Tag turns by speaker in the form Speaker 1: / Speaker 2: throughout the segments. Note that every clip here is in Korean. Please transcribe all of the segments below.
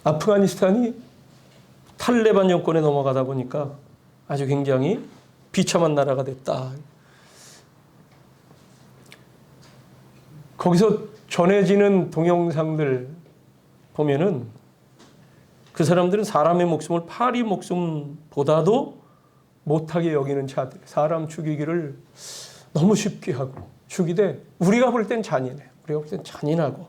Speaker 1: 아프가니스탄이 탈레반 정권에 넘어가다 보니까 아주 굉장히 비참한 나라가 됐다. 거기서 전해지는 동영상들 보면은 그 사람들은 사람의 목숨을 파리 목숨보다도 못하게 여기는 자들, 사람 죽이기를 너무 쉽게 하고 죽이되 우리가 볼 땐 잔인해요. 우리가 볼 땐 잔인하고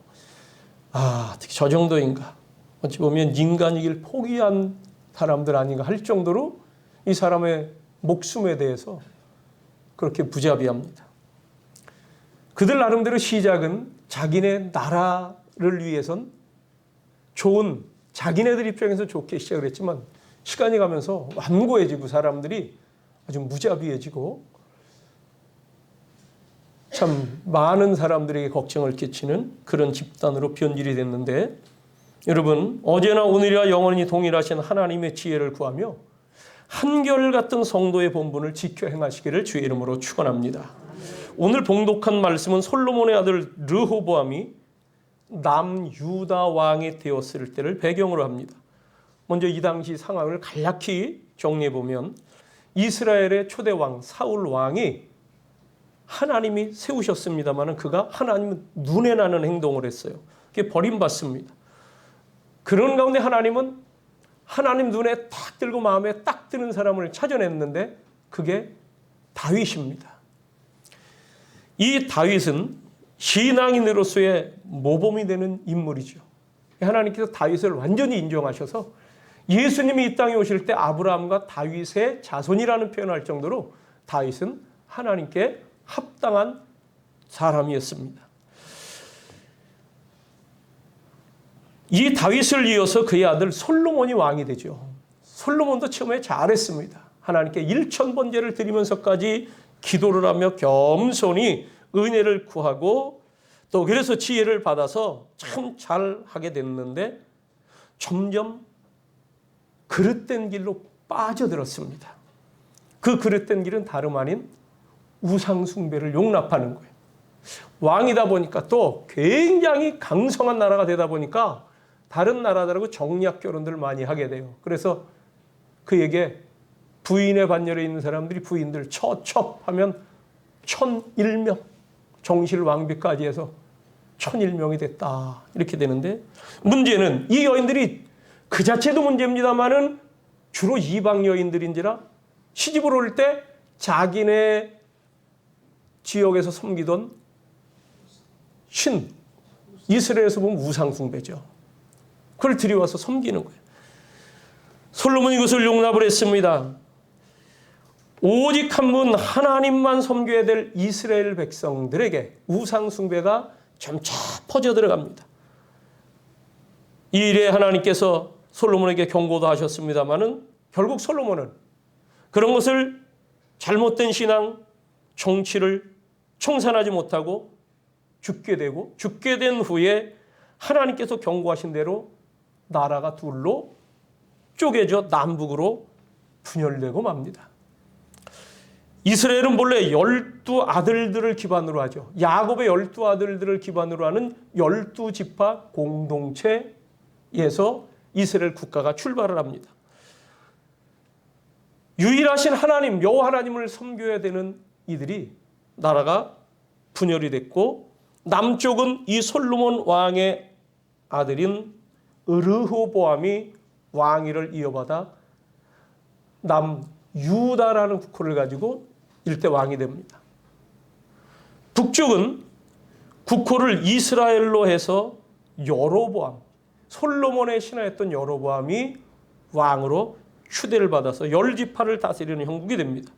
Speaker 1: 어떻게 저 정도인가. 어찌 보면 인간이길 포기한 사람들 아닌가 할 정도로 이 사람의 목숨에 대해서 그렇게 무자비합니다. 그들 나름대로 시작은 자기네 나라를 위해선 좋은, 자기네들 입장에서 좋게 시작을 했지만 시간이 가면서 완고해지고 사람들이 아주 무자비해지고 참 많은 사람들에게 걱정을 끼치는 그런 집단으로 변질이 됐는데, 여러분 어제나 오늘이라 영원히 동일하신 하나님의 지혜를 구하며 한결같은 성도의 본분을 지켜 행하시기를 주의 이름으로 축원합니다. 오늘 봉독한 말씀은 솔로몬의 아들 르호보암이 남유다 왕이 되었을 때를 배경으로 합니다. 먼저 이 당시 상황을 간략히 정리해 보면 이스라엘의 초대 왕 사울 왕이 하나님이 세우셨습니다만 그가 하나님 눈에 나는 행동을 했어요. 그게 버림받습니다. 그런 가운데 하나님은 하나님 눈에 딱 들고 마음에 딱 드는 사람을 찾아냈는데 그게 다윗입니다. 이 다윗은 신앙인으로서의 모범이 되는 인물이죠. 하나님께서 다윗을 완전히 인정하셔서 예수님이 이 땅에 오실 때 아브라함과 다윗의 자손이라는 표현을 할 정도로 다윗은 하나님께 합당한 사람이었습니다. 이 다윗을 이어서 그의 아들 솔로몬이 왕이 되죠. 솔로몬도 처음에 잘했습니다. 하나님께 1000번제를 드리면서까지 기도를 하며 겸손히 은혜를 구하고 또 그래서 지혜를 받아서 참 잘하게 됐는데 점점 그릇된 길로 빠져들었습니다. 그 그릇된 길은 다름 아닌 우상숭배를 용납하는 거예요. 왕이다 보니까 또 굉장히 강성한 나라가 되다 보니까 다른 나라들하고 정략 결혼들을 많이 하게 돼요. 그래서 그에게 부인의 반열에 있는 사람들이 부인들 처첩하면 1001명, 정실 왕비까지 해서 1001명이 됐다. 이렇게 되는데 문제는 이 여인들이 그 자체도 문제입니다만은 주로 이방 여인들인지라 시집을 올 때 자기네 지역에서 섬기던 신, 이스라엘에서 보면 우상숭배죠. 그걸 들여와서 섬기는 거예요. 솔로몬이 이것을 용납을 했습니다. 오직 한 분 하나님만 섬겨야 될 이스라엘 백성들에게 우상숭배가 점차 퍼져 들어갑니다. 이 일에 하나님께서 솔로몬에게 경고도 하셨습니다마는 결국 솔로몬은 그런 것을 잘못된 신앙, 정치를 청산하지 못하고 죽게 되고 죽게 된 후에 하나님께서 경고하신 대로 나라가 둘로 쪼개져 남북으로 분열되고 맙니다. 이스라엘은 본래 12아들들을 기반으로 하죠. 야곱의 12아들들을 기반으로 하는 12지파 공동체에서 이스라엘 국가가 출발을 합니다. 유일하신 하나님, 여호와 하나님을 섬겨야 되는 이들이 나라가 분열이 됐고 남쪽은 이 솔로몬 왕의 아들인 르호보암이 왕위를 이어받아 남유다라는 국호를 가지고 일대 왕이 됩니다. 북쪽은 국호를 이스라엘로 해서 여로보암, 솔로몬의 신하였던 여로보암이 왕으로 추대를 받아서 10지파를 다스리는 형국이 됩니다.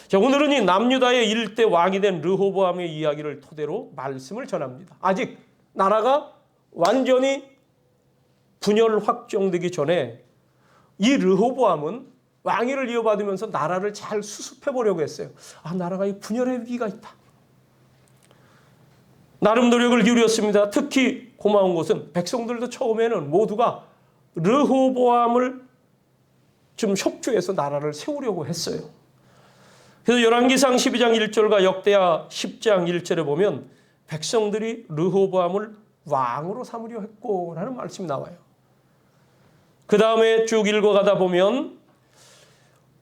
Speaker 1: 자, 오늘은 이 남유다의 일대 왕이 된 르호보암의 이야기를 토대로 말씀을 전합니다. 아직 나라가 완전히 분열 확정되기 전에 이 르호보암은 왕위를 이어받으면서 나라를 잘 수습해 보려고 했어요. 나라가 이 분열의 위기가 있다. 나름 노력을 기울였습니다. 특히 고마운 것은 백성들도 처음에는 모두가 르호보암을 좀 협조해서 나라를 세우려고 했어요. 그래서 열왕기상 12장 1절과 역대하 10장 1절에 보면 백성들이 르호보암을 왕으로 삼으려 했고 라는 말씀이 나와요. 그 다음에 쭉 읽어가다 보면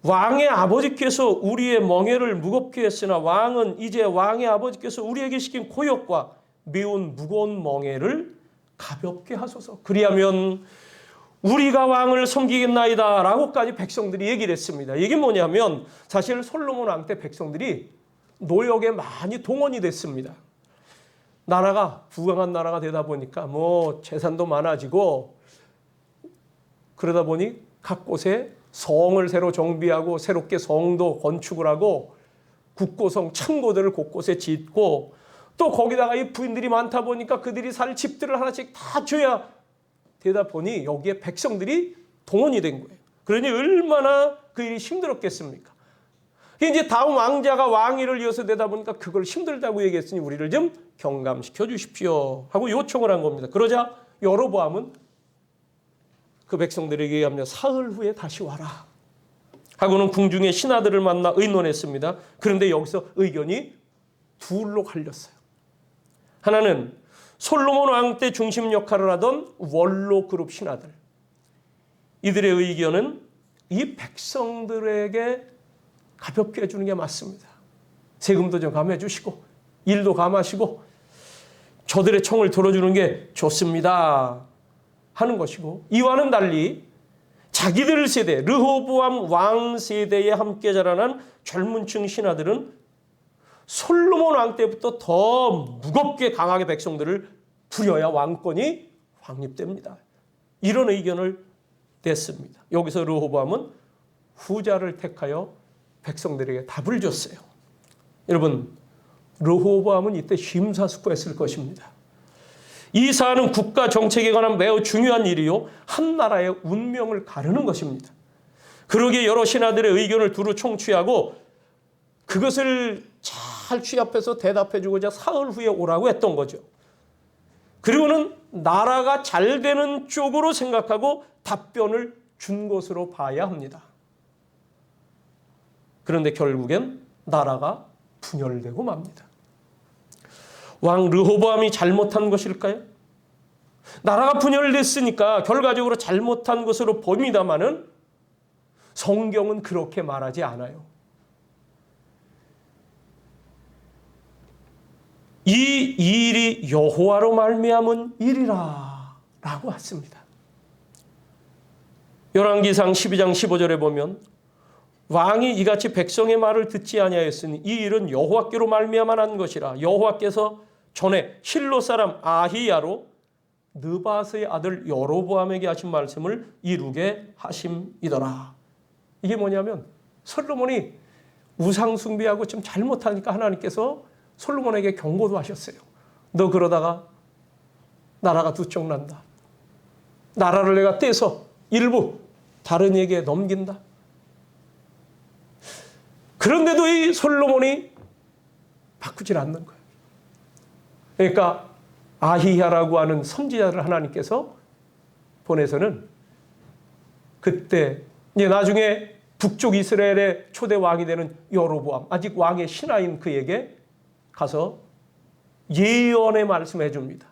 Speaker 1: 왕의 아버지께서 우리의 멍에를 무겁게 했으나 왕은 이제 왕의 아버지께서 우리에게 시킨 고역과 매운 무거운 멍에를 가볍게 하소서. 그리하면 우리가 왕을 섬기겠나이다 라고까지 백성들이 얘기를 했습니다. 이게 뭐냐면 사실 솔로몬 왕 때 백성들이 노역에 많이 동원이 됐습니다. 나라가 부강한 나라가 되다 보니까 뭐 재산도 많아지고 그러다 보니 각 곳에 성을 새로 정비하고 새롭게 성도 건축을 하고 국고성 창고들을 곳곳에 짓고 또 거기다가 이 부인들이 많다 보니까 그들이 살 집들을 하나씩 다 줘야 되다 보니 여기에 백성들이 동원이 된 거예요. 그러니 얼마나 그 일이 힘들었겠습니까? 이제 다음 왕자가 왕위를 이어서 되다 보니까 그걸 힘들다고 얘기했으니 우리를 좀 경감시켜 주십시오 하고 요청을 한 겁니다. 그러자 여로보암은 그 백성들에게 얘기합니다. 사흘 후에 다시 와라 하고는 궁중의 신하들을 만나 의논했습니다. 그런데 여기서 의견이 둘로 갈렸어요. 하나는 솔로몬 왕 때 중심 역할을 하던 원로 그룹 신하들. 이들의 의견은 이 백성들에게 가볍게 해주는 게 맞습니다. 세금도 좀 감해 주시고 일도 감하시고 저들의 청을 들어주는 게 좋습니다 하는 것이고, 이와는 달리 자기들 세대 르호보암 왕 세대에 함께 자라난 젊은층 신하들은 솔로몬 왕 때부터 더 무겁게 강하게 백성들을 부려야 왕권이 확립됩니다. 이런 의견을 냈습니다. 여기서 르호보암은 후자를 택하여 백성들에게 답을 줬어요. 여러분, 르호보암은 이때 심사숙고했을 것입니다. 이 사안은 국가 정책에 관한 매우 중요한 일이요, 한 나라의 운명을 가르는 것입니다. 그러기에 여러 신하들의 의견을 두루 청취하고 그것을 잘 취합해서 대답해 주고자 사흘 후에 오라고 했던 거죠. 그리고는 나라가 잘 되는 쪽으로 생각하고 답변을 준 것으로 봐야 합니다. 그런데 결국엔 나라가 분열되고 맙니다. 왕 르호보암이 잘못한 것일까요? 나라가 분열됐으니까 결과적으로 잘못한 것으로 봅니다마는 성경은 그렇게 말하지 않아요. 이 일이 여호와로 말미암은 일이라 라고 했습니다. 열왕기상 12장 15절에 보면 왕이 이같이 백성의 말을 듣지 아니하였으니 이 일은 여호와께로 말미암아 난 것이라. 여호와께서 전에 실로 사람 아히야로 느바스의 아들 여로보암에게 하신 말씀을 이루게 하심이더라. 이게 뭐냐면 솔로몬이 우상 숭배하고 좀 잘못하니까 하나님께서 솔로몬에게 경고도 하셨어요. 너 그러다가 나라가 두 쪽 난다. 나라를 내가 떼서 일부 다른 이에게 넘긴다. 그런데도 이 솔로몬이 바꾸질 않는 거예요. 그러니까 아히야라고 하는 선지자를 하나님께서 보내서는 그때 이제 나중에 북쪽 이스라엘의 초대 왕이 되는 여로보암, 아직 왕의 신하인 그에게 가서 예언의 말씀을 해줍니다.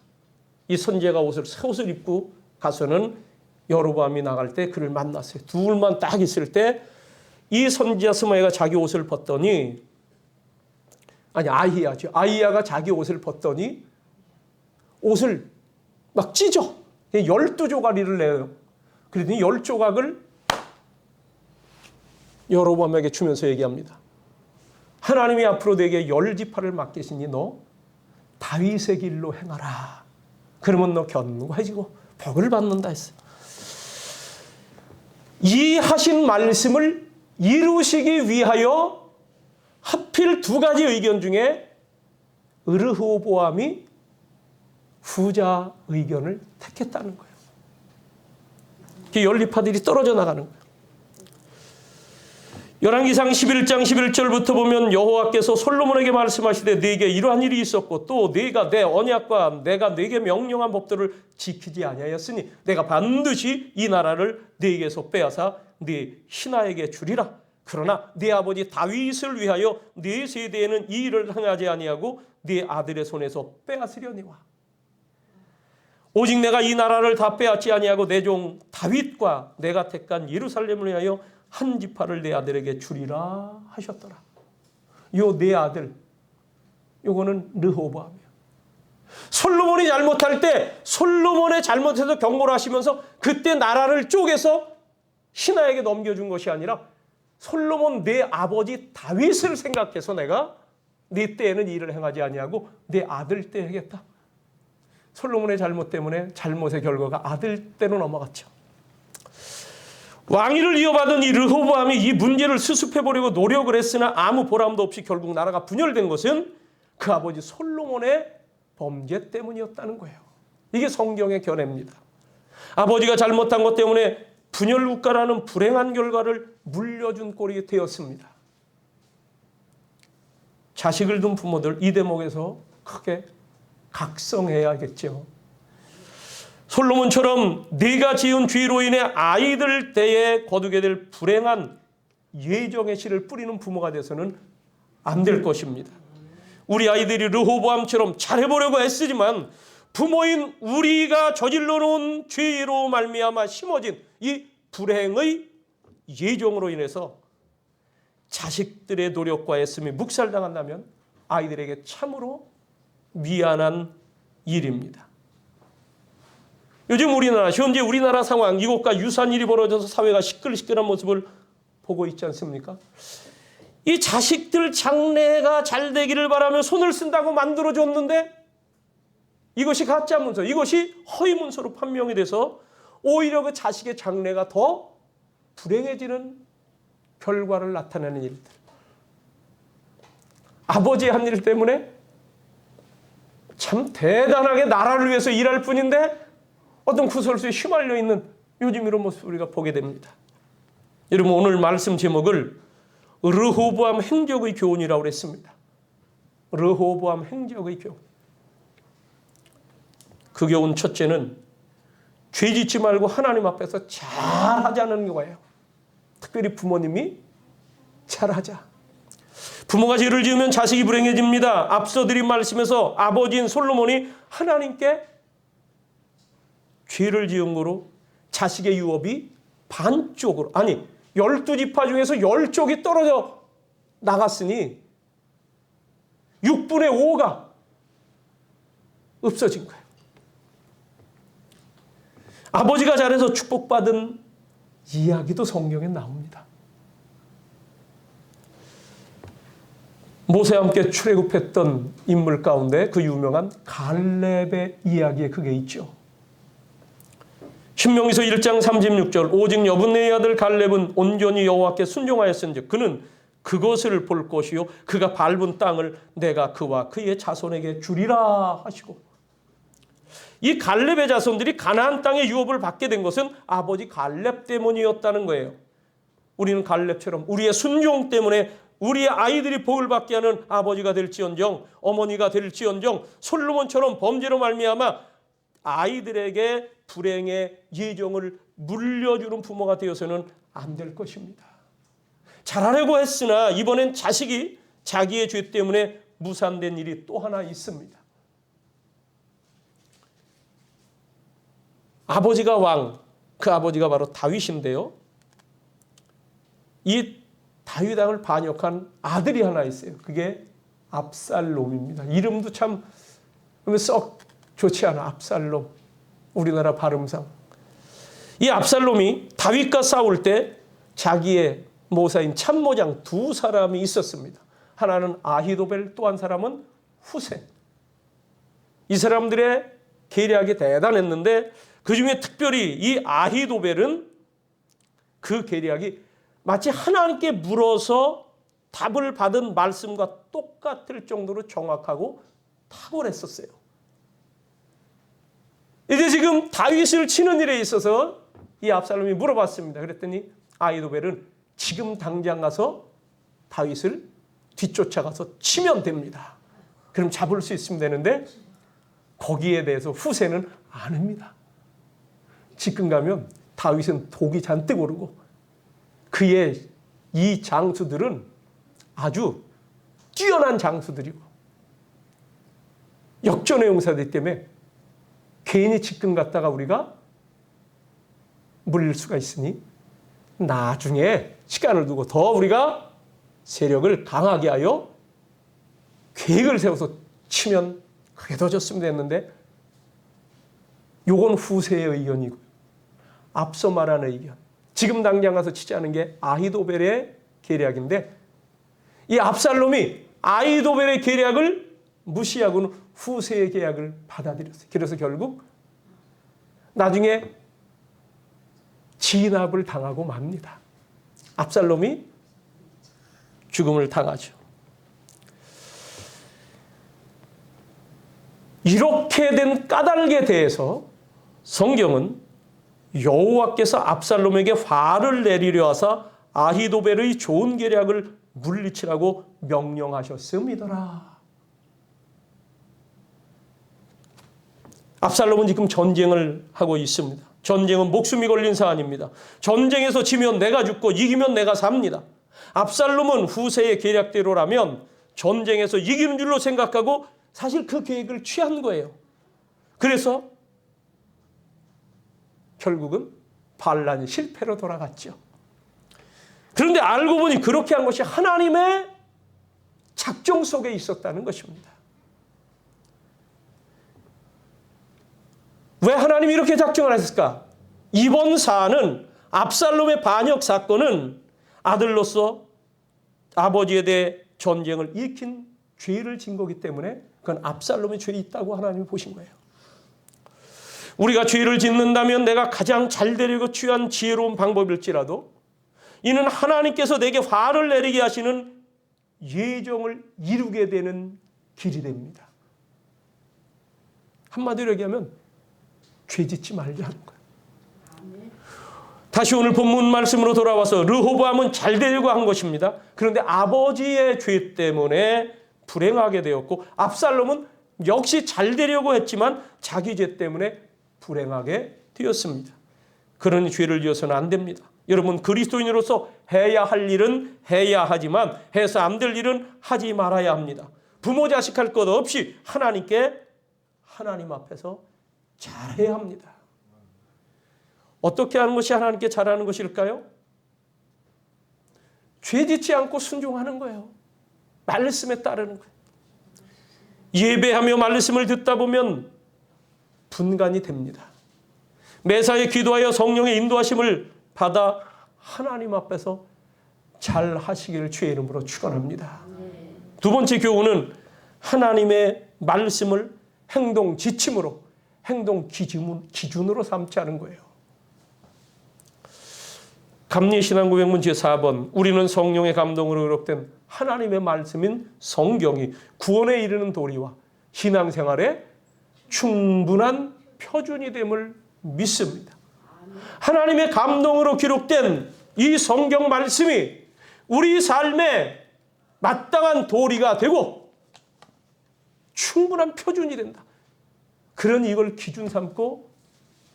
Speaker 1: 이 선지자가 새 옷을 입고 가서는 여로보암이 나갈 때 그를 만났어요. 둘만 딱 있을 때 이 선지자 스마야가 자기 옷을 벗더니, 아니 아히야죠. 아히야가 자기 옷을 벗더니 옷을 막 찢어. 12조가리를 내요. 그러더니 10조각을 여로보암에게 주면서 얘기합니다. 하나님이 앞으로 내게 10지파를 맡기시니 너 다윗의 길로 행하라. 그러면 너 견고해지고 복을 받는다 했어요. 이 하신 말씀을 이루시기 위하여 하필 두 가지 의견 중에 르호보암이 후자 의견을 택했다는 거예요. 연립파들이 떨어져 나가는 거예요. 열왕기상 11장 11절부터 보면 여호와께서 솔로몬에게 말씀하시되 네게 이러한 일이 있었고 또 네가 내 언약과 내가 네게 명령한 법들을 지키지 아니하였으니 내가 반드시 이 나라를 네게서 빼앗아 네 신하에게 주리라. 그러나 네 아버지 다윗을 위하여 네 세대에는 이 일을 행하지 아니하고 네 아들의 손에서 빼앗으려니와. 오직 내가 이 나라를 다 빼앗지 아니하고 내 종 다윗과 내가 택한 예루살렘을 위하여 한 지파를 내 아들에게 주리라 하셨더라. 요 내 아들, 요거는 르호보암이에요. 솔로몬이 잘못할 때 솔로몬의 잘못에서 경고를 하시면서 그때 나라를 쪼개서 신하에게 넘겨준 것이 아니라 솔로몬 내 아버지 다윗을 생각해서 내가 네 때에는 일을 행하지 아니하고 내 아들 때 하겠다. 솔로몬의 잘못 때문에 잘못의 결과가 아들 때로 넘어갔죠. 왕위를 이어받은 이 르호보암이 이 문제를 수습해보려고 노력을 했으나 아무 보람도 없이 결국 나라가 분열된 것은 그 아버지 솔로몬의 범죄 때문이었다는 거예요. 이게 성경의 견해입니다. 아버지가 잘못한 것 때문에 분열국가라는 불행한 결과를 물려준 꼴이 되었습니다. 자식을 둔 부모들 이 대목에서 크게 각성해야겠죠. 솔로몬처럼 네가 지은 죄로 인해 아이들 때에 거두게 될 불행한 예정의 씨를 뿌리는 부모가 돼서는 안 될 것입니다. 우리 아이들이 르호보암처럼 잘해보려고 애쓰지만 부모인 우리가 저질러 놓은 죄로 말미암아 심어진 이 불행의 예정으로 인해서 자식들의 노력과 애씀이 묵살당한다면 아이들에게 참으로 미안한 일입니다. 요즘 우리나라, 현재 우리나라 상황, 이것과 유사한 일이 벌어져서 사회가 시끌시끌한 모습을 보고 있지 않습니까? 이 자식들 장래가 잘 되기를 바라며 손을 쓴다고 만들어줬는데 이것이 가짜 문서, 이것이 허위 문서로 판명이 돼서 오히려 그 자식의 장래가 더 불행해지는 결과를 나타내는 일들. 아버지의 한 일 때문에 참 대단하게 나라를 위해서 일할 뿐인데 어떤 구설수에 휘말려 있는 요즘 이런 모습 우리가 보게 됩니다. 여러분 오늘 말씀 제목을 르호보암 행적의 교훈이라고 했습니다. 르호보암 행적의 교훈. 그 교훈 첫째는 죄 짓지 말고 하나님 앞에서 잘하자는 거예요. 특별히 부모님이 잘하자. 부모가 죄를 지으면 자식이 불행해집니다. 앞서 드린 말씀에서 아버지인 솔로몬이 하나님께 죄를 지은 거로 자식의 유업이 반쪽으로, 아니 12지파 중에서 10쪽이 떨어져 나갔으니 6분의 5가 없어진 거예요. 아버지가 잘해서 축복받은 이야기도 성경에 나옵니다. 모세와 함께 출애굽했던 인물 가운데 그 유명한 갈렙의 이야기에 그게 있죠. 신명기서 1장 36절 오직 여분네의 아들 갈렙은 온전히 여호와께 순종하였은즉 그는 그것을 볼 것이요 그가 밟은 땅을 내가 그와 그의 자손에게 주리라 하시고, 이 갈렙의 자손들이 가나안 땅의 유업을 받게 된 것은 아버지 갈렙 때문이었다는 거예요. 우리는 갈렙처럼 우리의 순종 때문에 우리의 아이들이 복을 받게 하는 아버지가 될지언정 어머니가 될지언정 솔로몬처럼 범죄로 말미암아 아이들에게 불행의 예정을 물려주는 부모가 되어서는 안 될 것입니다. 잘하려고 했으나 이번엔 자식이 자기의 죄 때문에 무산된 일이 또 하나 있습니다. 아버지가 왕, 그 아버지가 바로 다윗인데요. 이 다윗 왕을 반역한 아들이 하나 있어요. 그게 압살롬입니다. 이름도 참 썩 좋지 않아. 압살롬. 우리나라 발음상. 이 압살롬이 다윗과 싸울 때 자기의 모사인 참모장 두 사람이 있었습니다. 하나는 아히도벨, 또 한 사람은 후세. 이 사람들의 계략이 대단했는데 그중에 특별히 이 아히도벨은 그 계략이 마치 하나님께 물어서 답을 받은 말씀과 똑같을 정도로 정확하고 탁월했었어요. 이제 지금 다윗을 치는 일에 있어서 이 압살롬이 물어봤습니다. 그랬더니 아히도벨은 지금 당장 가서 다윗을 뒤쫓아가서 치면 됩니다. 그럼 잡을 수 있으면 되는데 거기에 대해서 후세는 안 합니다. 지금 가면 다윗은 독이 잔뜩 오르고 그의 이 장수들은 아주 뛰어난 장수들이고 역전의 용사들 때문에 괜히 직근 갔다가 우리가 물릴 수가 있으니 나중에 시간을 두고 더 우리가 세력을 강하게 하여 계획을 세워서 치면 그게 더 좋으면 됐는데, 요건 후세의 의견이고요. 앞서 말한 의견, 지금 당장 가서 치자는 게 아히도벨의 계략인데, 이 압살롬이 아히도벨의 계략을 무시하고는 후세의 계략을 받아들였어요. 그래서 결국 나중에 진압을 당하고 맙니다. 압살롬이 죽음을 당하죠. 이렇게 된 까닭에 대해서 성경은 여호와께서 압살롬에게 화를 내리려 하사 아히도벨의 좋은 계략을 물리치라고 명령하셨음이더라. 압살롬은 지금 전쟁을 하고 있습니다. 전쟁은 목숨이 걸린 사안입니다. 전쟁에서 지면 내가 죽고 이기면 내가 삽니다. 압살롬은 후세의 계략대로라면 전쟁에서 이기는 줄로 생각하고 사실 그 계획을 취한 거예요. 그래서 결국은 반란이 실패로 돌아갔죠. 그런데 알고 보니 그렇게 한 것이 하나님의 작정 속에 있었다는 것입니다. 왜 하나님이 이렇게 작정을 하셨을까? 이번 사안은, 압살롬의 반역 사건은 아들로서 아버지에 대해 전쟁을 일으킨 죄를 진 거기 때문에 그건 압살롬의 죄에 있다고 하나님이 보신 거예요. 우리가 죄를 짓는다면 내가 가장 잘 되려고 취한 지혜로운 방법일지라도 이는 하나님께서 내게 화를 내리게 하시는 예정을 이루게 되는 길이 됩니다. 한마디로 얘기하면 죄 짓지 말자는 거예요. 다시 오늘 본문 말씀으로 돌아와서 르호보암은 잘 되려고 한 것입니다. 그런데 아버지의 죄 때문에 불행하게 되었고, 압살롬은 역시 잘 되려고 했지만 자기 죄 때문에 불행하게 되었습니다. 그러니 죄를 지어서는 안 됩니다. 여러분, 그리스도인으로서 해야 할 일은 해야 하지만 해서 안 될 일은 하지 말아야 합니다. 부모 자식할 것 없이 하나님 앞에서 잘해야 합니다. 어떻게 하는 것이 하나님께 잘하는 것일까요? 죄 짓지 않고 순종하는 거예요. 말씀에 따르는 거예요. 예배하며 말씀을 듣다 보면 분간이 됩니다. 매사에 기도하여 성령의 인도하심을 받아 하나님 앞에서 잘 하시기를 주의 이름으로 축원합니다. 두 번째 교훈은 하나님의 말씀을 행동 지침으로, 행동 기준으로 삼지 않은 거예요. 감리신앙고백문 제4번, 우리는 성령의 감동으로 기록된 하나님의 말씀인 성경이 구원에 이르는 도리와 신앙생활에 충분한 표준이 됨을 믿습니다. 하나님의 감동으로 기록된 이 성경 말씀이 우리 삶에 마땅한 도리가 되고 충분한 표준이 된다. 그러니 이걸 기준 삼고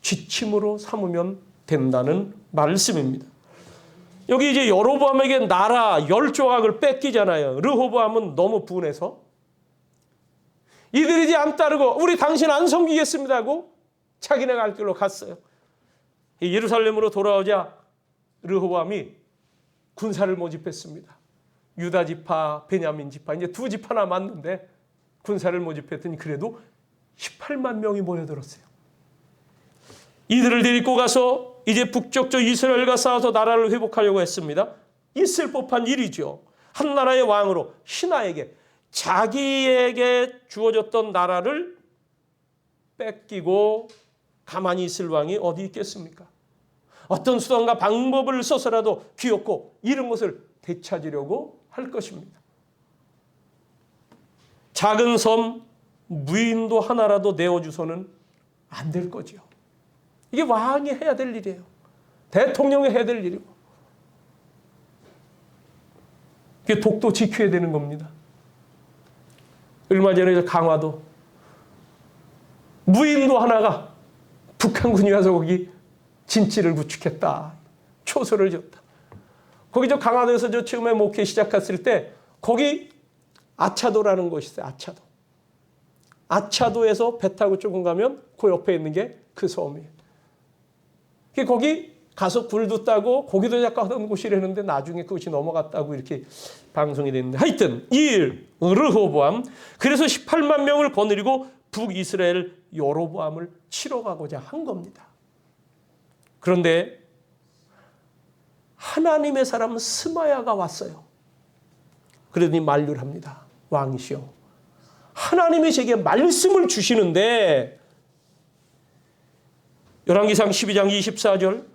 Speaker 1: 지침으로 삼으면 된다는 말씀입니다. 여기 이제 여로보암에게 나라 10조각을 뺏기잖아요. 르호보암은 너무 분해서 이들이 이제 안 따르고 우리 당신 안 섬기겠습니다 하고 자기네 갈 길로 갔어요. 예루살렘으로 돌아오자 르호보암이 군사를 모집했습니다. 유다 지파, 베냐민 지파, 이제 두 지파 남았는데 군사를 모집했더니 그래도 18만 명이 모여들었어요. 이들을 데리고 가서 이제 북쪽저 이스라엘과 싸워서 나라를 회복하려고 했습니다. 있을 법한 일이죠. 한 나라의 왕으로 신하에게 자기에게 주어졌던 나라를 뺏기고 가만히 있을 왕이 어디 있겠습니까? 어떤 수단과 방법을 써서라도 귀엽고 이런 것을 되찾으려고 할 것입니다. 작은 섬 무인도 하나라도 내어주서는 안 될 거죠. 이게 왕이 해야 될 일이에요. 대통령이 해야 될 일이고. 이게 독도 지켜야 되는 겁니다. 얼마 전에 강화도 무인도 하나가 북한군이 와서 거기 진지를 구축했다. 초소를 줬다. 거기 저 강화도에서 저 처음에 목회 시작했을 때 거기 아차도라는 곳이 있어요. 아차도. 아차도에서 배 타고 조금 가면 그 옆에 있는 게 그 섬이에요. 거기 가서 굴도 따고 고기도 잡고 하던 곳이라는데 나중에 그것이 넘어갔다고 이렇게 방송이 됐는데, 하여튼 이 르호보암, 그래서 18만 명을 거느리고 북이스라엘 여로보암을 치러 가고자 한 겁니다. 그런데 하나님의 사람 스마야가 왔어요. 그러더니 만류를 합니다. 왕이시여, 하나님이 제게 말씀을 주시는데, 열왕기상 12장 24절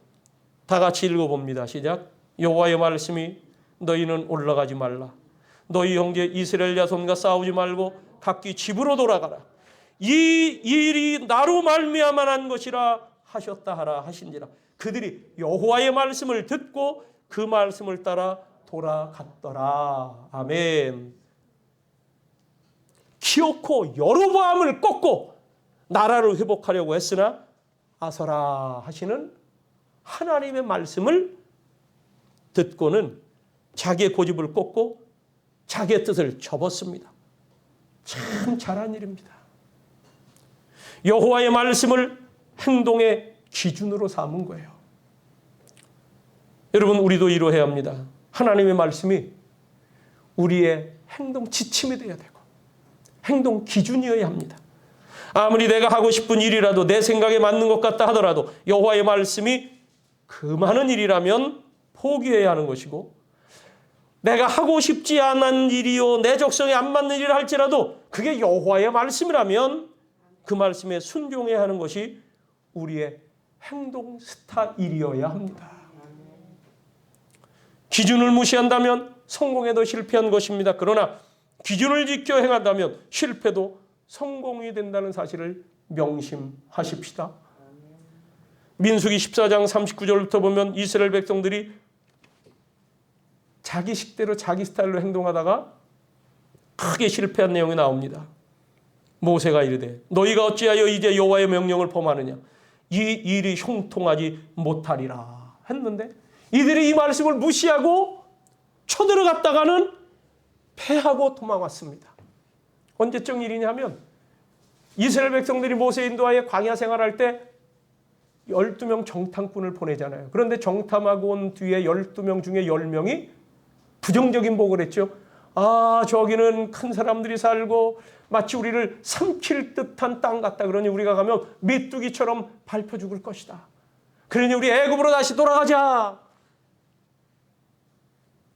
Speaker 1: 다 같이 읽어봅니다. 시작. 여호와의 말씀이 너희는 올라가지 말라. 너희 형제 이스라엘 자손과 싸우지 말고 각기 집으로 돌아가라. 이 일이 나로 말미암아 난 것이라 하셨다 하라 하신지라. 그들이 여호와의 말씀을 듣고 그 말씀을 따라 돌아갔더라. 아멘. 기어코 여로보암을 꺾고 나라를 회복하려고 했으나 아서라 하시는 하나님의 말씀을 듣고는 자기의 고집을 꺾고 자기의 뜻을 접었습니다. 참 잘한 일입니다. 여호와의 말씀을 행동의 기준으로 삼은 거예요. 여러분, 우리도 이러해야 합니다. 하나님의 말씀이 우리의 행동 지침이 되어야 되고 행동 기준이어야 합니다. 아무리 내가 하고 싶은 일이라도 내 생각에 맞는 것 같다 하더라도 여호와의 말씀이 그 많은 일이라면 포기해야 하는 것이고, 내가 하고 싶지 않은 일이요 내 적성에 안 맞는 일을 할지라도 그게 여호와의 말씀이라면 그 말씀에 순종해야 하는 것이 우리의 행동 스타일이어야 합니다. 기준을 무시한다면 성공에도 실패한 것입니다. 그러나 기준을 지켜 행한다면 실패도 성공이 된다는 사실을 명심하십시다. 민수기 14장 39절부터 보면 이스라엘 백성들이 자기 식대로 자기 스타일로 행동하다가 크게 실패한 내용이 나옵니다. 모세가 이르되 너희가 어찌하여 이제 여호와의 명령을 범하느냐, 이 일이 형통하지 못하리라 했는데 이들이 이 말씀을 무시하고 쳐들어갔다가는 패하고 도망왔습니다. 언제적 일이냐면 이스라엘 백성들이 모세 인도하에 광야 생활할 때 12명 정탐꾼을 보내잖아요. 그런데 정탐하고 온 뒤에 12명 중에 10명이 부정적인 보고를 했죠. 아, 저기는 큰 사람들이 살고 마치 우리를 삼킬 듯한 땅 같다. 그러니 우리가 가면 메뚜기처럼 밟혀 죽을 것이다. 그러니 우리 애굽으로 다시 돌아가자.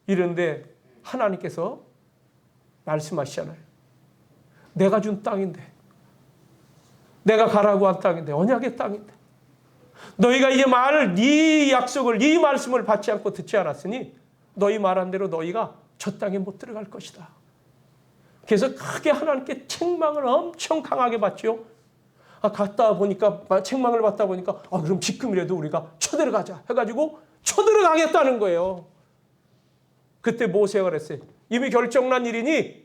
Speaker 1: 이런데 하나님께서 말씀하시잖아요. 내가 준 땅인데, 내가 가라고 한 땅인데, 언약의 땅인데, 너희가 이제 네 약속을, 네 말씀을 받지 않고 듣지 않았으니 너희 말한 대로 너희가 저 땅에 못 들어갈 것이다. 그래서 크게 하나님께 책망을 엄청 강하게 받죠. 갔다 보니까, 책망을 받다 보니까 그럼 지금이라도 우리가 쳐들어가자 해가지고 쳐들어가겠다는 거예요. 그때 모세가 그랬어요. 이미 결정난 일이니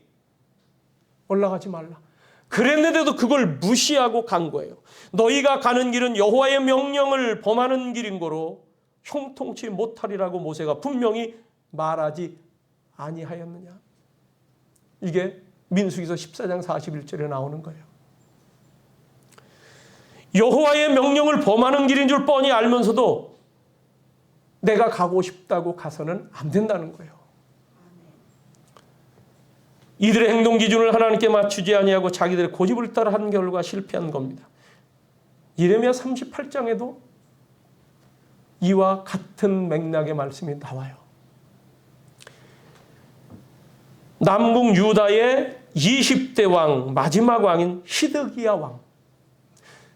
Speaker 1: 올라가지 말라. 그랬는데도 그걸 무시하고 간 거예요. 너희가 가는 길은 여호와의 명령을 범하는 길인 거로 형통치 못하리라고 모세가 분명히 말하지 아니하였느냐. 이게 민수기서 14장 41절에 나오는 거예요. 여호와의 명령을 범하는 길인 줄 뻔히 알면서도 내가 가고 싶다고 가서는 안 된다는 거예요. 이들의 행동 기준을 하나님께 맞추지 아니하고 자기들의 고집을 따라 한 결과 실패한 겁니다. 예레미야 38장에도 이와 같은 맥락의 말씀이 나와요. 남궁 유다의 20대 왕, 마지막 왕인 시드기야 왕.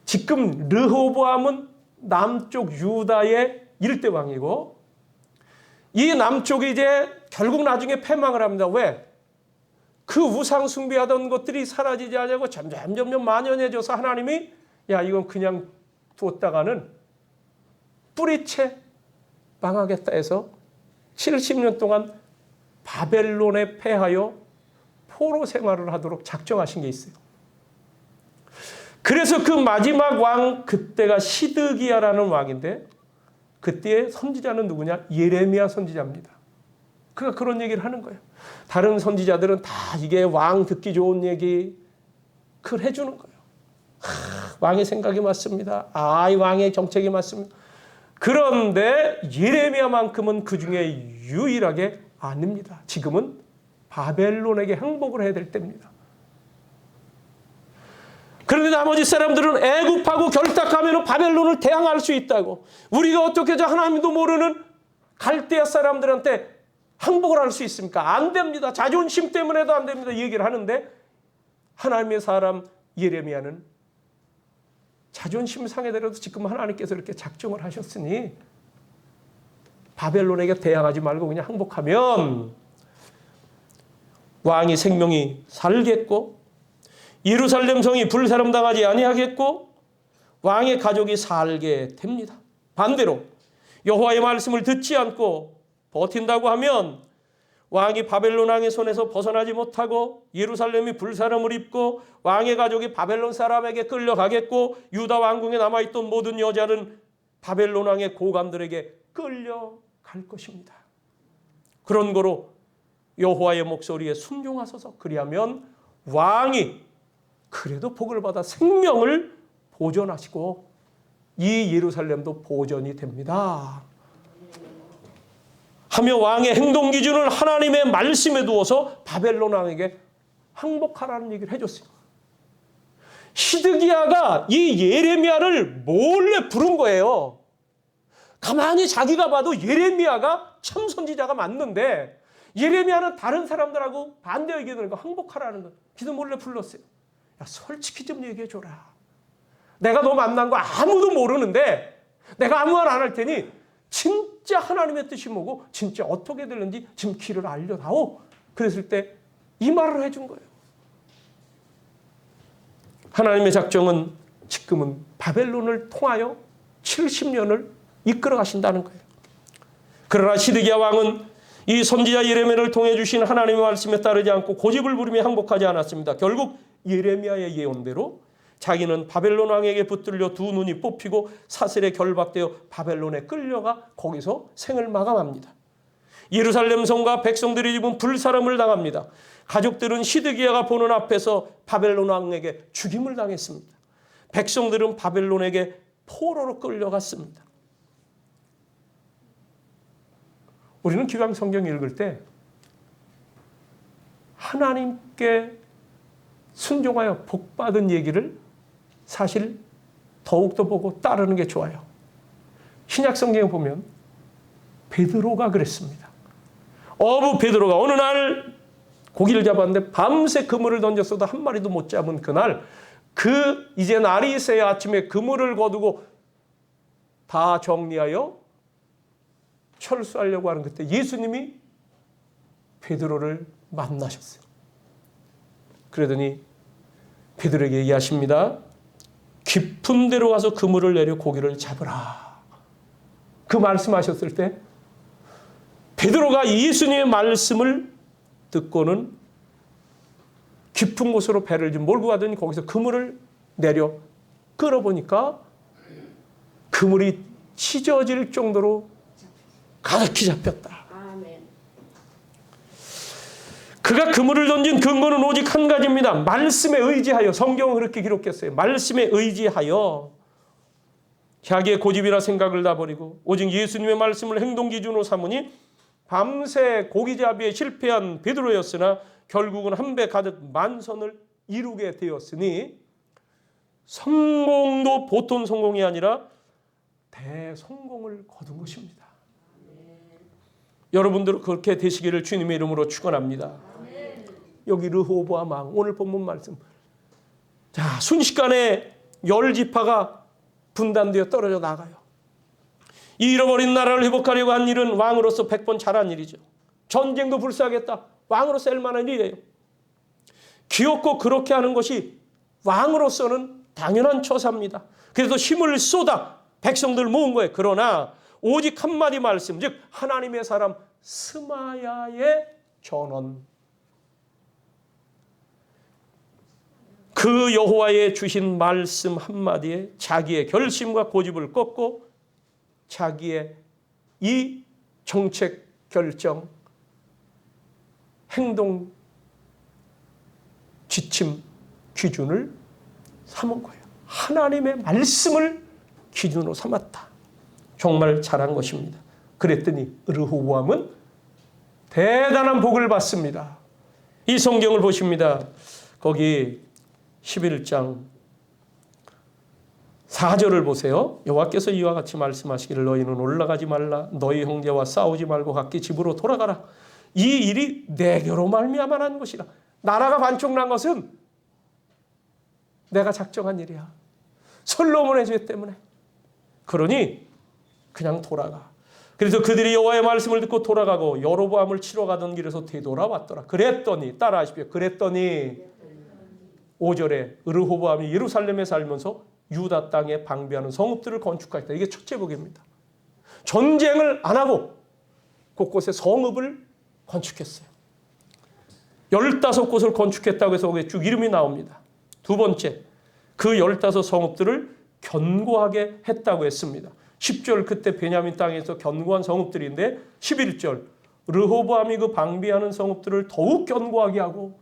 Speaker 1: 지금 르호보암은 남쪽 유다의 1대 왕이고, 이 남쪽이 이제 결국 나중에 패망을 합니다. 왜? 그 우상 숭배하던 것들이 사라지지 않냐고 점점 만연해져서 하나님이 이건 그냥 두었다가는 뿌리채 망하겠다 해서 70년 동안 바벨론에 패하여 포로 생활을 하도록 작정하신 게 있어요. 그래서 그 마지막 왕, 그때가 시드기야라는 왕인데, 그때의 선지자는 누구냐? 예레미야 선지자입니다. 그가 그런 얘기를 하는 거예요. 다른 선지자들은 다 이게 왕 듣기 좋은 얘기, 그걸 해주는 거예요. 왕의 생각이 맞습니다. 이 왕의 정책이 맞습니다. 그런데 예레미야만큼은 그 중에 유일하게 아닙니다. 지금은 바벨론에게 항복을 해야 될 때입니다. 그런데 나머지 사람들은 애굽하고 결탁하면 바벨론을 대항할 수 있다고, 우리가 어떻게 저 하나님도 모르는 갈대아 사람들한테 항복을 할 수 있습니까? 안 됩니다. 자존심 때문에도 안 됩니다. 얘기를 하는데 하나님의 사람 예레미야는 자존심 상해더라도 지금 하나님께서 이렇게 작정을 하셨으니 바벨론에게 대항하지 말고 그냥 항복하면 왕이 생명이 살겠고 예루살렘 성이 불사름당하지 아니하겠고 왕의 가족이 살게 됩니다. 반대로 여호와의 말씀을 듣지 않고 버틴다고 하면 왕이 바벨론 왕의 손에서 벗어나지 못하고 예루살렘이 불사름을 입고 왕의 가족이 바벨론 사람에게 끌려가겠고 유다 왕궁에 남아있던 모든 여자는 바벨론 왕의 고관들에게 끌려갈 것입니다. 그런 거로 여호와의 목소리에 순종하소서. 그리하면 왕이 그래도 복을 받아 생명을 보존하시고 이 예루살렘도 보존이 됩니다. 하며 왕의 행동 기준을 하나님의 말씀에 두어서 바벨론 왕에게 항복하라는 얘기를 해줬어요. 시드기야가 이 예레미야를 몰래 부른 거예요. 가만히 자기가 봐도 예레미야가 참 선지자가 맞는데 예레미야는 다른 사람들하고 반대 의견을 내고 항복하라는 거. 기도 몰래 불렀어요. 야, 솔직히 좀 얘기해줘라. 내가 너 만난 거 아무도 모르는데 내가 아무 말 안 할 테니 진짜 하나님의 뜻이 뭐고 진짜 어떻게 되는지 지금 길을 알려다오. 그랬을 때 이 말을 해준 거예요. 하나님의 작정은 지금은 바벨론을 통하여 70년을 이끌어 가신다는 거예요. 그러나 시드기야 왕은 이 선지자 예레미야를 통해 주신 하나님의 말씀에 따르지 않고 고집을 부리며 항복하지 않았습니다. 결국 예레미야의 예언대로 자기는 바벨론 왕에게 붙들려 두 눈이 뽑히고 사슬에 결박되어 바벨론에 끌려가 거기서 생을 마감합니다. 예루살렘 성과 백성들이 입은 불사름을 당합니다. 가족들은 시드기야가 보는 앞에서 바벨론 왕에게 죽임을 당했습니다. 백성들은 바벨론에게 포로로 끌려갔습니다. 우리는 기왕 성경 읽을 때 하나님께 순종하여 복받은 얘기를 사실 더욱더 보고 따르는 게 좋아요. 신약 성경에 보면 베드로가 그랬습니다. 어부 베드로가 어느 날 고기를 잡았는데 밤새 그물을 던졌어도 한 마리도 못 잡은 그날, 이제 날이 새야 아침에 그물을 거두고 다 정리하여 철수하려고 하는 그때 예수님이 베드로를 만나셨어요. 그러더니 베드로에게 얘기하십니다. 깊은 데로 가서 그물을 내려 고기를 잡으라. 그 말씀하셨을 때 베드로가 예수님의 말씀을 듣고는 깊은 곳으로 배를 좀 몰고 가더니 거기서 그물을 내려 끌어보니까 그물이 찢어질 정도로 가득히 잡혔다. 그가 그물을 던진 근거는 오직 한 가지입니다. 말씀에 의지하여. 성경은 그렇게 기록했어요. 말씀에 의지하여 자기의 고집이나 생각을 다 버리고 오직 예수님의 말씀을 행동 기준으로 삼으니 밤새 고기잡이에 실패한 베드로였으나 결국은 한 배 가득 만선을 이루게 되었으니 성공도 보통 성공이 아니라 대성공을 거둔 것입니다. 여러분들 그렇게 되시기를 주님의 이름으로 축원합니다. 여기 르호보암 왕 오늘 본문 말씀. 자, 순식간에 10지파가 분단되어 떨어져 나가요. 이 잃어버린 나라를 회복하려고 한 일은 왕으로서 100번 잘한 일이죠. 전쟁도 불사하겠다. 왕으로서 할 만한 일이에요. 귀엽고 그렇게 하는 것이 왕으로서는 당연한 처사입니다. 그래서 힘을 쏟아 백성들 모은 거예요. 그러나 오직 한마디 말씀, 즉 하나님의 사람 스마야의 전언. 그 여호와의 주신 말씀 한마디에 자기의 결심과 고집을 꺾고 자기의 이 정책 결정, 행동, 지침 기준을 삼은 거예요. 하나님의 말씀을 기준으로 삼았다. 정말 잘한 것입니다. 그랬더니 르호보암은 대단한 복을 받습니다. 이 성경을 보십니다. 거기 11장 4절을 보세요. 여호와께서 이와 같이 말씀하시기를 너희는 올라가지 말라. 너희 형제와 싸우지 말고 각기 집으로 돌아가라. 이 일이 내게로 말미암아 난 것이라. 나라가 반쪽난 것은 내가 작정한 일이야. 솔로몬의 죄 때문에. 그러니 그냥 돌아가. 그래서 그들이 여호와의 말씀을 듣고 돌아가고 여로보암을 치러 가던 길에서 되돌아왔더라. 그랬더니 따라하십시오. 그랬더니 5절에 르호보암이 예루살렘에 살면서 유다 땅에 방비하는 성읍들을 건축하였다. 이게 첫째 복입니다. 전쟁을 안 하고 곳곳에 성읍을 건축했어요. 15곳을 건축했다고 해서 거기에 쭉 이름이 나옵니다. 두 번째, 그 15성읍들을 견고하게 했다고 했습니다. 10절 그때 베냐민 땅에서 견고한 성읍들인데 11절 르호보암이 그 방비하는 성읍들을 더욱 견고하게 하고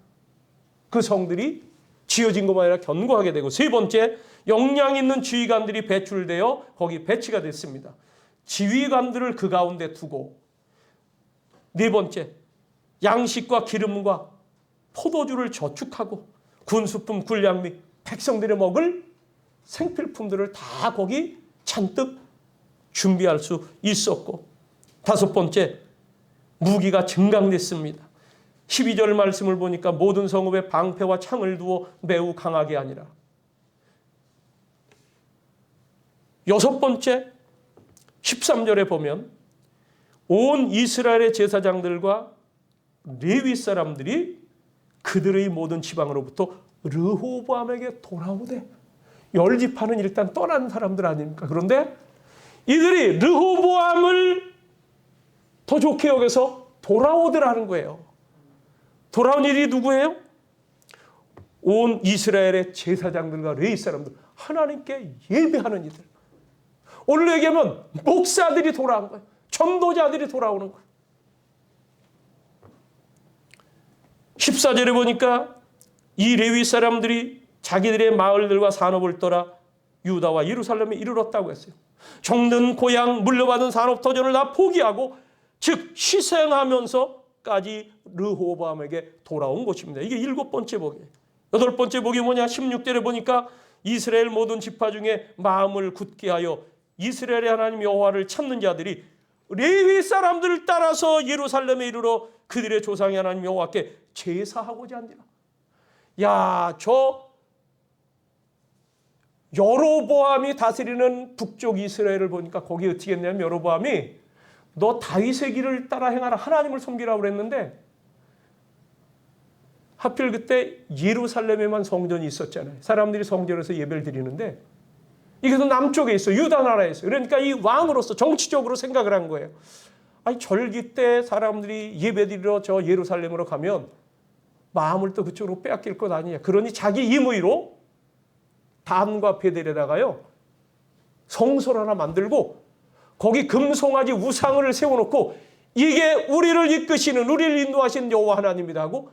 Speaker 1: 그 성들이 지어진 것만 아니라 견고하게 되고, 세 번째, 역량 있는 지휘관들이 배출되어 거기 배치가 됐습니다. 지휘관들을 그 가운데 두고, 네 번째, 양식과 기름과 포도주를 저축하고 군수품, 군량 및 백성들이 먹을 생필품들을 다 거기 잔뜩 준비할 수 있었고, 다섯 번째, 무기가 증강됐습니다. 12절 말씀을 보니까 모든 성읍에 방패와 창을 두어 매우 강하게 하니라. 여섯 번째, 13절에 보면 온 이스라엘의 제사장들과 레위 사람들이 그들의 모든 지방으로부터 르호보암에게 돌아오되, 열 지파는 일단 떠난 사람들 아닙니까? 그런데 이들이 르호보암을 더 좋게 여겨서 돌아오더라는 거예요. 돌아온 일이 누구예요? 온 이스라엘의 제사장들과 레위 사람들, 하나님께 예배하는 이들. 오늘 얘기하면 목사들이 돌아온 거예요. 전도자들이 돌아오는 거예요. 14절에 보니까 이 레위 사람들이 자기들의 마을들과 산업을 떠나 유다와 예루살렘에 이르렀다고 했어요. 정든 고향 물려받은 산업 터전을 다 포기하고, 즉 희생하면서까지 르호보암에게 돌아온 것입니다. 이게 7번째 복이에요. 8번째 복이 뭐냐? 16절에 보니까 이스라엘 모든 지파 중에 마음을 굳게 하여 이스라엘의 하나님 여호와를 찾는 자들이 레위 사람들을 따라서 예루살렘에 이르러 그들의 조상의 하나님 여호와께 제사하고자 한디라. 야, 저 여로보암이 다스리는 북쪽 이스라엘을 보니까 거기 어떻게 했냐면, 여로보암이 너 다윗의 길을 따라 행하라, 하나님을 섬기라고 그랬는데, 하필 그때 예루살렘에만 성전이 있었잖아요. 사람들이 성전에서 예배를 드리는데 이게 또 남쪽에 있어, 유다 나라에 있어. 그러니까 이 왕으로서 정치적으로 생각을 한 거예요. 아니, 절기 때 사람들이 예배 드리러 저 예루살렘으로 가면 마음을 또 그쪽으로 빼앗길 것 아니냐. 그러니 자기 임의로 단과 베델에다가요 성소를 하나 만들고 거기 금송아지 우상을 세워놓고, 이게 우리를 이끄시는, 우리를 인도하시는 여호와 하나님이다 하고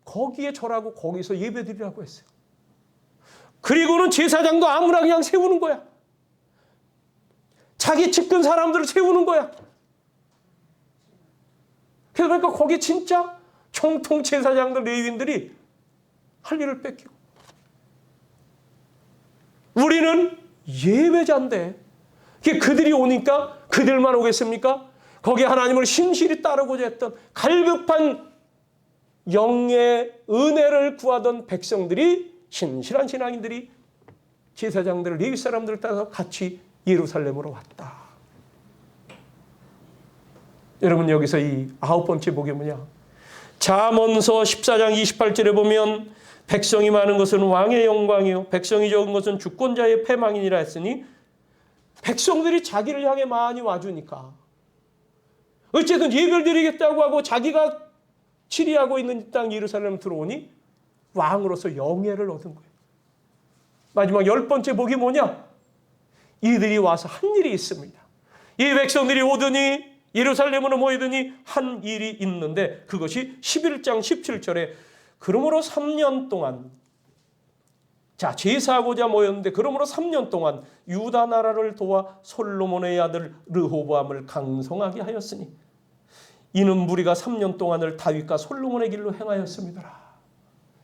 Speaker 1: 거기에 절하고 거기서 예배드리라고 했어요. 그리고는 제사장도 아무나 그냥 세우는 거야. 자기 측근 사람들을 세우는 거야. 그러니까 거기 진짜 총통 제사장들, 레위인들이 할 일을 뺏기고, 우리는 예배자인데 그들이 오니까 그들만 오겠습니까? 거기 하나님을 신실히 따르고자 했던 갈급한 영의 은혜를 구하던 백성들이, 신실한 신앙인들이 제사장들, 레위 사람들을 따라서 같이 예루살렘으로 왔다. 여러분, 여기서 이 9번째 복이 뭐냐? 잠언서 14장 28절에 보면 백성이 많은 것은 왕의 영광이요 백성이 적은 것은 주권자의 패망이니라 했으니, 백성들이 자기를 향해 많이 와주니까 어쨌든 예배를 드리겠다고 하고 자기가 치리하고 있는 이 땅 예루살렘 들어오니 왕으로서 영예를 얻은 거예요. 마지막 10번째 복이 뭐냐? 이들이 와서 한 일이 있습니다. 이 백성들이 오더니, 예루살렘으로 모이더니 한 일이 있는데, 그것이 11장 17절에 그러므로 3년 동안 자, 제사하고자 모였는데 그러므로 3년 동안 유다 나라를 도와 솔로몬의 아들 르호보암을 강성하게 하였으니 이는 무리가 3년 동안을 다윗과 솔로몬의 길로 행하였습니다.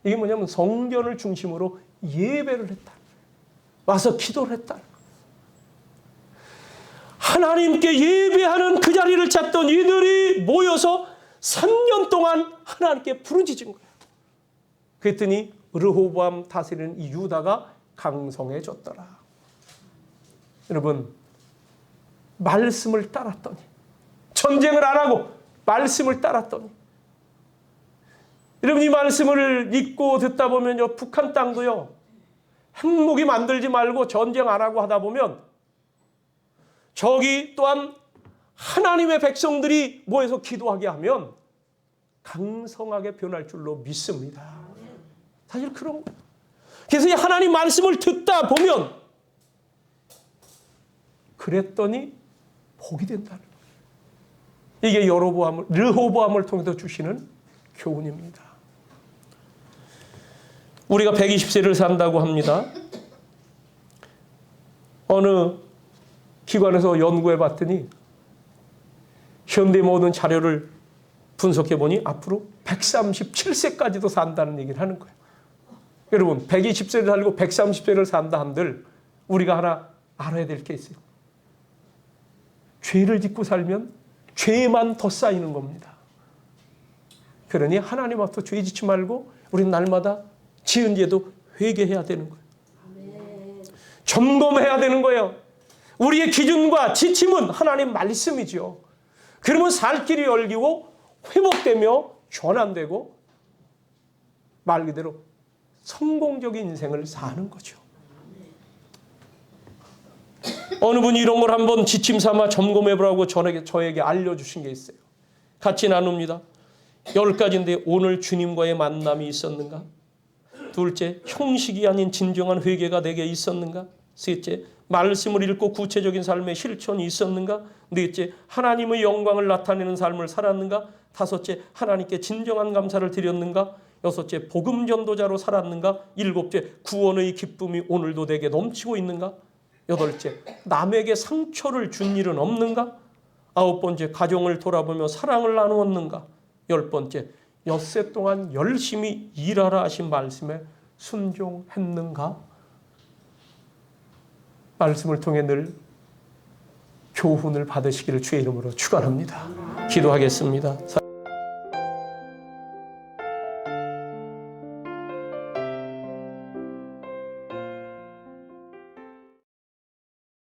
Speaker 1: 이게 뭐냐면 성전을 중심으로 예배를 했다. 와서 기도를 했다. 하나님께 예배하는 그 자리를 찾던 이들이 모여서 3년 동안 하나님께 부르짖은 거예요. 그랬더니 르호보암 다스리는 이 유다가 강성해졌더라. 여러분, 말씀을 따랐더니, 전쟁을 안 하고 말씀을 따랐더니, 여러분 이 말씀을 읽고 듣다 보면요, 북한 땅도요, 핵무기 만들지 말고 전쟁 안 하고 하다 보면 저기 또한 하나님의 백성들이 모여서 기도하게 하면 강성하게 변할 줄로 믿습니다. 사실 그런 거예요. 그래서 이 하나님 말씀을 듣다 보면 그랬더니 복이 된다는 거예요. 이게 르호보암을 통해서 주시는 교훈입니다. 우리가 120세를 산다고 합니다. 어느 기관에서 연구해 봤더니 현대 모든 자료를 분석해 보니 앞으로 137세까지도 산다는 얘기를 하는 거예요. 여러분 120세를 살고 130세를 산다 한들 우리가 하나 알아야 될 게 있어요. 죄를 짓고 살면 죄만 더 쌓이는 겁니다. 그러니 하나님 앞에서 죄 짓지 말고 우리는 날마다 지은 죄도 회개해야 되는 거예요. 점검해야 되는 거예요. 우리의 기준과 지침은 하나님 말씀이죠. 그러면 살 길이 열리고 회복되며 전환되고 말 그대로 성공적인 인생을 사는 거죠. 어느 분이 이런 걸 한번 지침 삼아 점검해보라고 저에게 알려주신 게 있어요. 같이 나눕니다. 10가지인데 오늘 주님과의 만남이 있었는가? 둘째, 형식이 아닌 진정한 회개가 내게 있었는가? 셋째, 말씀을 읽고 구체적인 삶의 실천이 있었는가? 넷째, 하나님의 영광을 나타내는 삶을 살았는가? 다섯째, 하나님께 진정한 감사를 드렸는가? 여섯째, 복음 전도자로 살았는가? 일곱째, 구원의 기쁨이 오늘도 내게 넘치고 있는가? 여덟째, 남에게 상처를 준 일은 없는가? 아홉 번째, 가정을 돌아보며 사랑을 나누었는가? 열 번째, 엿새 동안 열심히 일하라 하신 말씀에 순종했는가? 말씀을 통해 늘 교훈을 받으시기를 주의 이름으로 축원합니다. 기도하겠습니다.